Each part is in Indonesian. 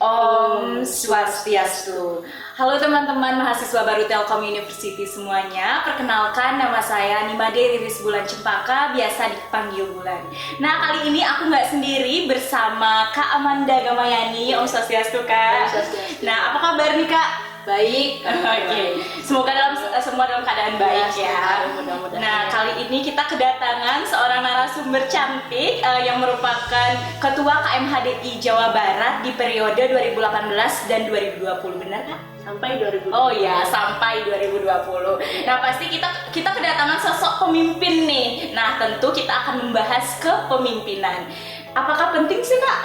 Om Swastiastu. Halo teman-teman mahasiswa baru Telkom University semuanya. Perkenalkan, nama saya Nimade Riris Bulan Cempaka, biasa dipanggil Bulan. Nah, kali ini aku nggak sendiri, bersama Kak Amanda Gamayani. Om Swastiastu, Kak. Om Swastiastu. Nah, apa kabar nih, Kak? Baik. Oke. Semoga semua dalam keadaan baik ya. Mudah-mudahan. Nah, kali ini kita kedatangan seorang narasumber cantik yang merupakan Ketua KMHDI Jawa Barat di periode 2018 dan 2020, benar Kak? Sampai 2020. Oh ya, sampai 2020. Nah, pasti kita kedatangan sosok pemimpin nih. Nah, tentu kita akan membahas kepemimpinan. Apakah penting sih Kak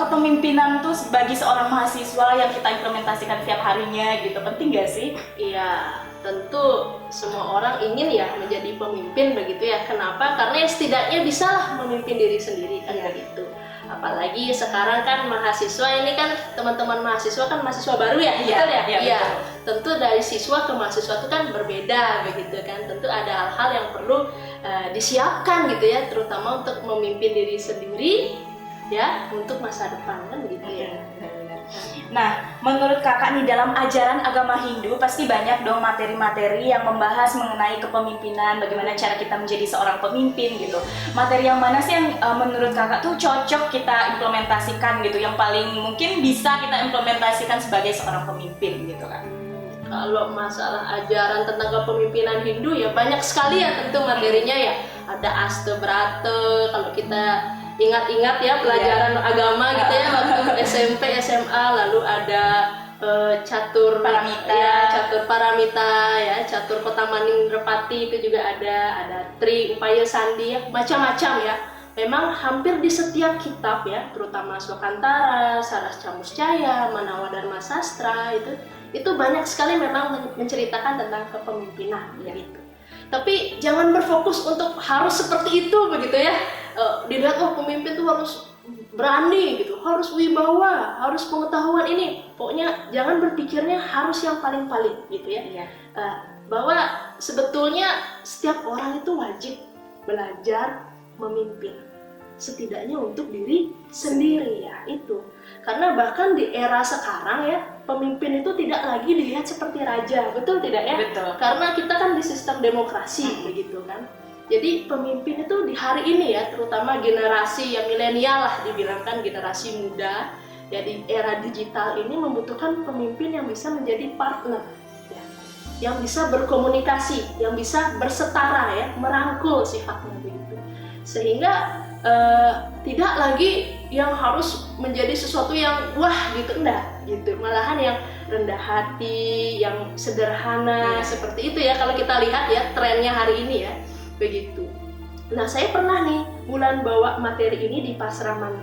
kepemimpinan tuh bagi seorang mahasiswa yang kita implementasikan setiap harinya gitu? Penting gak sih? Iya, tentu semua orang ingin ya menjadi pemimpin begitu ya. Kenapa? Karena ya setidaknya bisalah memimpin diri sendiri kan begitu. Apalagi sekarang kan mahasiswa ini kan teman-teman mahasiswa kan mahasiswa baru ya, betul ya? Iya. Tentu dari siswa ke mahasiswa itu kan berbeda begitu kan. Tentu ada hal-hal yang perlu disiapkan gitu ya, terutama untuk memimpin diri sendiri ya untuk masa depan kan gitu ya. Nah, menurut kakak nih dalam ajaran agama Hindu pasti banyak dong materi-materi yang membahas mengenai kepemimpinan, bagaimana cara kita menjadi seorang pemimpin gitu. Materi yang mana sih yang menurut kakak tuh cocok kita implementasikan gitu, yang paling mungkin bisa kita implementasikan sebagai seorang pemimpin gitu kan? Kalau masalah ajaran tentang kepemimpinan Hindu ya banyak sekali ya tentu materinya ya. Ada Astabrata, kalau kita ingat-ingat ya pelajaran agama gitu ya waktu SMP, SMA, lalu ada catur paramita ya, catur Petamaning Repati itu juga ada Tri Upaya Sandi ya, macam-macam ya. Memang hampir di setiap kitab ya, terutama Swakantara, Saras Camuscaya, Manawa Dharma Sastra itu banyak sekali memang menceritakan tentang kepemimpinan ya gitu. Tapi jangan berfokus untuk harus seperti itu begitu ya. Dilihat pemimpin tuh harus berani gitu, harus wibawa, harus pengetahuan ini. Pokoknya jangan berpikirnya harus yang paling-paling gitu ya. Bahwa sebetulnya setiap orang itu wajib belajar memimpin, setidaknya untuk diri sendiri ya itu. Karena bahkan di era sekarang ya, pemimpin itu tidak lagi dilihat seperti raja, betul tidak ya? Betul. Karena kita kan di sistem demokrasi begitu kan. Jadi pemimpin itu di hari ini ya, terutama generasi yang milenial lah dibilangkan generasi muda, ya di era digital ini membutuhkan pemimpin yang bisa menjadi partner, ya, yang bisa berkomunikasi, yang bisa bersetara ya, merangkul sifatnya begitu, sehingga tidak lagi yang harus menjadi sesuatu yang wah gitu, enggak gitu, malahan yang rendah hati, yang sederhana seperti itu ya kalau kita lihat ya trennya hari ini ya begitu. Nah, saya pernah nih Bulan bawa materi ini di Pasraman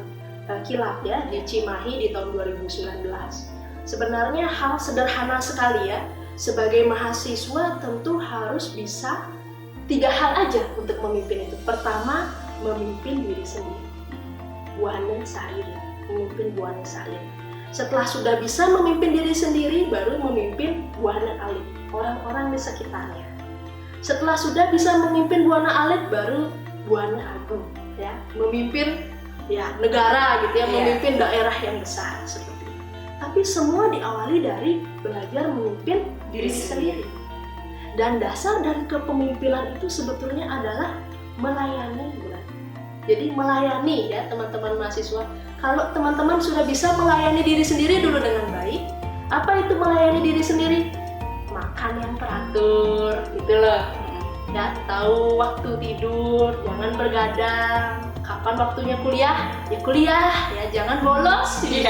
Kilat ya di Cimahi di tahun 2019. Sebenarnya hal sederhana sekali ya, sebagai mahasiswa tentu harus bisa 3 hal aja untuk memimpin itu. Pertama, memimpin diri sendiri, buana sahir, memimpin buana sahir. Setelah sudah bisa memimpin diri sendiri, baru memimpin buana alit, orang-orang di sekitarnya. Setelah sudah bisa memimpin buana alit, baru buana agung, ya, memimpin ya negara gitu ya, memimpin daerah yang besar seperti itu. Tapi semua diawali dari belajar memimpin diri sendiri. Dan dasar dari kepemimpinan itu sebetulnya adalah melayani. Jadi melayani ya teman-teman mahasiswa. Kalau teman-teman sudah bisa melayani diri sendiri dulu dengan baik, apa itu melayani diri sendiri? Makan yang teratur, gitu loh. Ya, tahu waktu tidur, jangan bergadang. Kapan waktunya kuliah? Ya kuliah, ya jangan bolos. Gitu.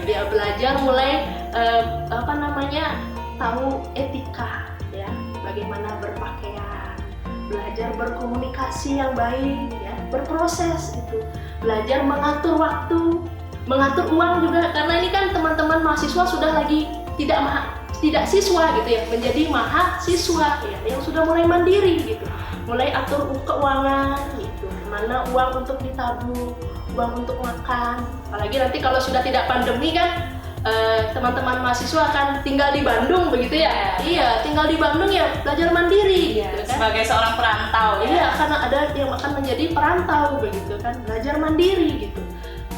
Ya belajar mulai tahu etika, ya bagaimana berpakaian, belajar berkomunikasi yang baik, ya berproses itu, belajar mengatur waktu, mengatur uang juga, karena ini kan teman-teman mahasiswa sudah lagi tidak siswa gitu ya, menjadi mahasiswa ya, yang sudah mulai mandiri gitu, mulai atur keuangan gitu, mana uang untuk ditabung, uang untuk makan. Apalagi nanti kalau sudah tidak pandemi kan, teman-teman mahasiswa akan tinggal di Bandung begitu ya. Iya, tinggal di Bandung ya belajar mandiri gitu kan. Sebagai seorang perantau ya. Iya, karena ada yang akan menjadi perantau begitu kan, belajar mandiri gitu.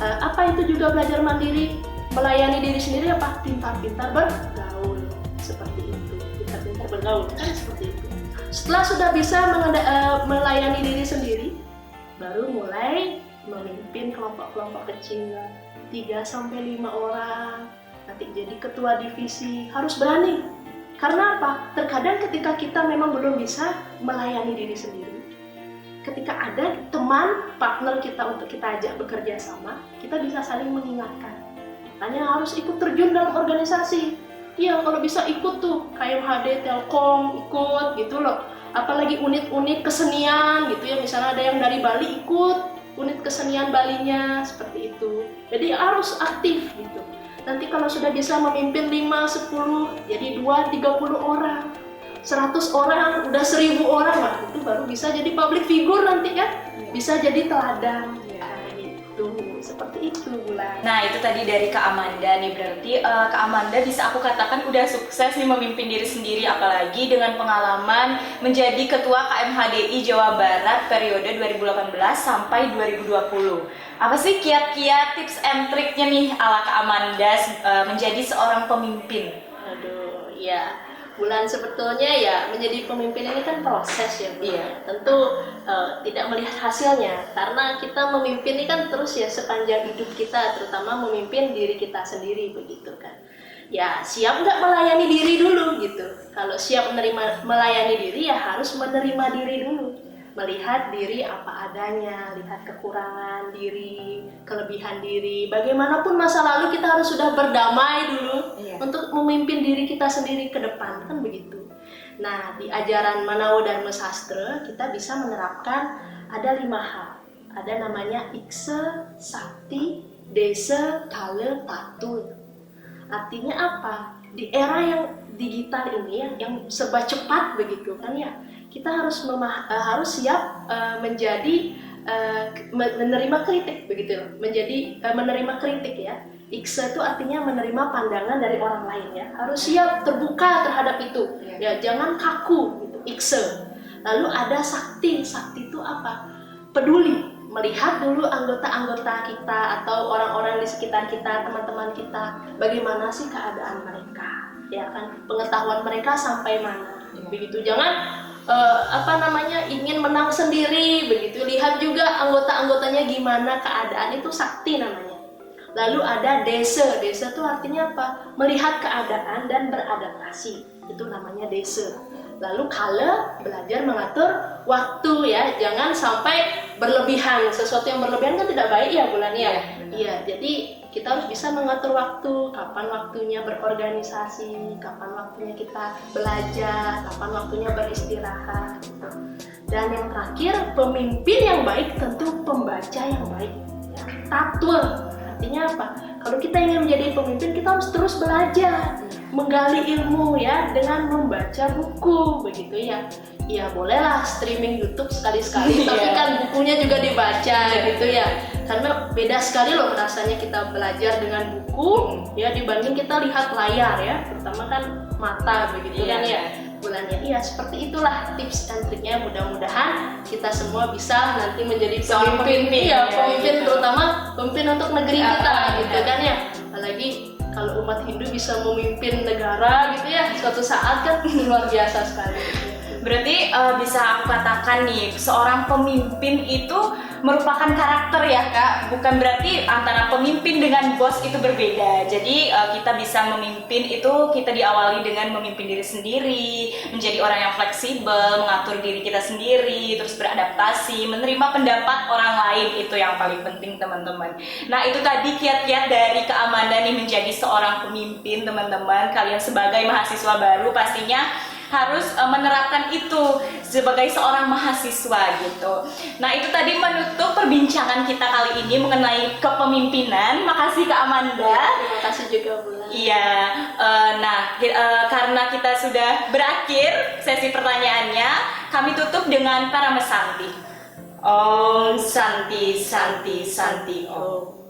Apa itu juga belajar mandiri? melayani diri sendiri apa? Pintar-pintar bergaul, seperti itu. Pintar-pintar bergaul kan seperti itu. Setelah sudah bisa melayani diri sendiri, baru mulai memimpin kelompok-kelompok kecil 3-5 orang. Nanti jadi ketua divisi, harus berani. Karena apa? Terkadang ketika kita memang belum bisa melayani diri sendiri, ketika ada teman, partner kita untuk kita ajak bekerja sama, kita bisa saling mengingatkan. Makanya harus ikut terjun dalam organisasi. Iya, kalau bisa ikut tuh, KMHD, Telkom, ikut gitu loh. Apalagi unit-unit kesenian gitu ya, misalnya ada yang dari Bali ikut, unit kesenian Balinya, seperti itu. Jadi harus aktif gitu. Nanti kalau sudah bisa memimpin 5, 10, jadi 2-30 orang, 100 orang, udah 1000 orang lah, itu baru bisa jadi public figure nanti kan, bisa jadi teladan. Gitu, seperti itu Bulan. Nah itu tadi dari Kak Amanda nih, berarti Kak Amanda bisa aku katakan udah sukses nih memimpin diri sendiri, apalagi dengan pengalaman menjadi Ketua KMHDI Jawa Barat periode 2018 sampai 2020. Apa sih kiat-kiat tips and triknya nih ala Kak Amanda menjadi seorang pemimpin? Aduh, ya Bulan, sebetulnya ya menjadi pemimpin ini kan proses ya Bu. Iya. Tentu tidak melihat hasilnya, karena kita memimpin ini kan terus ya sepanjang hidup kita, terutama memimpin diri kita sendiri begitu kan. Ya siap nggak melayani diri dulu gitu. Kalau siap melayani diri ya harus menerima diri dulu. Melihat diri apa adanya, lihat kekurangan diri, kelebihan diri. Bagaimanapun masa lalu kita harus sudah berdamai dulu untuk memimpin diri kita sendiri ke depan, kan begitu. Nah, di ajaran Manawo Dharma Sastra kita bisa menerapkan ada 5 hal. Ada namanya Ikse, Sakti, Desa, Kale, Tatul. Artinya apa? Di era yang digital ini yang serba cepat begitu kan ya, kita harus siap menjadi menerima kritik begitu, menerima kritik ya. Iksa itu artinya menerima pandangan dari orang lain ya, harus siap terbuka terhadap itu ya, jangan kaku gitu. Iksa. Lalu ada sakti. Sakti itu apa? Peduli, melihat dulu anggota-anggota kita atau orang-orang di sekitar kita, teman-teman kita, bagaimana sih keadaan mereka ya kan, pengetahuan mereka sampai mana begitu. Jangan ingin menang sendiri begitu, lihat juga anggota-anggotanya gimana keadaan, itu sakti namanya. Lalu ada desa. Desa itu artinya apa? Melihat keadaan dan beradaptasi, itu namanya desa. Lalu kala, belajar mengatur waktu ya, jangan sampai berlebihan. Sesuatu yang berlebihan kan tidak baik ya Bulan ya. Iya, jadi kita harus bisa mengatur waktu, kapan waktunya berorganisasi, kapan waktunya kita belajar, kapan waktunya beristirahat gitu. Dan yang terakhir, pemimpin yang baik tentu pembaca yang baik ya. Tatul, artinya apa? Kalau kita ingin menjadi pemimpin, kita harus terus belajar, menggali ilmu ya, dengan membaca buku begitu ya. Ya bolehlah streaming YouTube sekali-sekali, tapi kan bukunya juga dibaca gitu ya. Karena beda sekali loh rasanya kita belajar dengan buku ya dibanding kita lihat layar ya, terutama kan mata begitu kan ya. Bulannya iya, seperti itulah tips dan triknya. Mudah-mudahan kita semua bisa nanti menjadi pemimpin ya, pemimpin gitu. Terutama pemimpin untuk negeri kita gitu kan ya. Apalagi kalau umat Hindu bisa memimpin negara gitu ya, suatu saat kan luar biasa sekali. Berarti bisa aku katakan nih, seorang pemimpin itu merupakan karakter ya Kak, bukan berarti antara pemimpin dengan bos itu berbeda. Jadi kita bisa memimpin itu, kita diawali dengan memimpin diri sendiri, menjadi orang yang fleksibel, mengatur diri kita sendiri, terus beradaptasi, menerima pendapat orang lain, itu yang paling penting teman-teman. Nah itu tadi kiat-kiat dari Kak Amanda nih menjadi seorang pemimpin teman-teman. Kalian sebagai mahasiswa baru pastinya harus menerapkan itu sebagai seorang mahasiswa gitu. Nah itu tadi menutup perbincangan kita kali ini mengenai kepemimpinan. Makasih Kak Amanda. Terima kasih juga Bulan. Iya, karena kita sudah berakhir sesi pertanyaannya, kami tutup dengan Paramesanti. Om Santi Santi Santi Om.